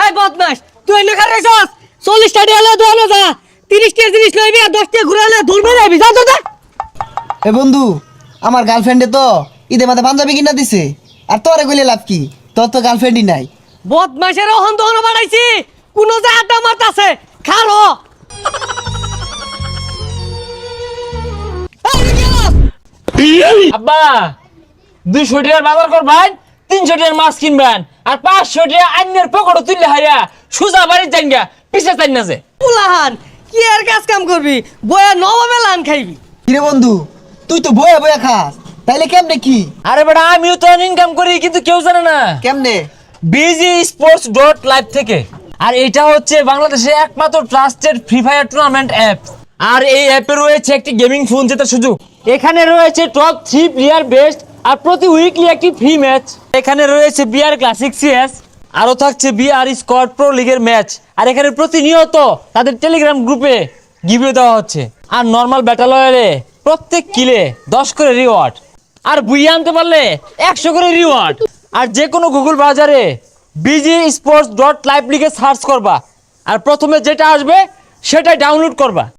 এই বদমাস তুই এনে খারে যাস 40 টাকা এলে দোনো যা 30 টাকা জিনিস লইবি আর 10 টাকা ঘুরালে ধরবে যাবি যা তো যা। এ বন্ধু আমার গার্লফ্রেন্ডে তো ঈদে মাঝে পাঞ্জাবি কিনা দিছে আর তোরে কইলে লাভ কি তোর তো গার্লফ্রেন্ডই নাই। বদমাসের অহন দহন বাড়াইছি কোন যা আড্ডা মারতাছে খালো আব্বা 200 টাকার বাজার করবেন 300 টাকার মাছ কিনবেন আর 500 টাকা আইনের পকেটে তুললে হাইয়া সুজা বাড়ির জাঙ্গা পিছে চাই না যে পুলাহান কি আর কাজ কাম করবি বয়া নবমে লান খাইবি। কিরে বন্ধু তুই তো বয়া বয়া খাস তাইলে কেমনে কি আরে বেটা আমিও তো ইনকাম করি কিন্তু কেউ জানে না কেমনে bgsports.live থেকে। আর এটা হচ্ছে বাংলাদেশে একমাত্র trusted free fire tournament app. আর এই অ্যাপে রয়েছে একটি গেমিং ফোন জেতার সুযোগ। এখানে রয়েছে টপ 3 প্লেয়ার বেস্ট আর প্রতি উইকলি একটি ফ্রি ম্যাচ। এখানে রয়েছে বিআর ক্লাসিক সিএস, আরো থাকছে বিআর স্কোয়াড প্রো লিগের ম্যাচ। আর এখানে প্রতিনিয়ত তাদের টেলিগ্রাম গ্রুপে গিভওয়ে দেওয়া হচ্ছে। আর নর্মাল ব্যাটল রয়্যালে প্রত্যেক কিলে 10 করে রিওয়ার্ড আর বুইয়ে আনতে পারলে 100 করে রিওয়ার্ড। আর যে কোনো গুগল ব্রাউজারে bgsports.live লিখে সার্চ করবা আর প্রথমে যেটা আসবে সেটাই ডাউনলোড করবা।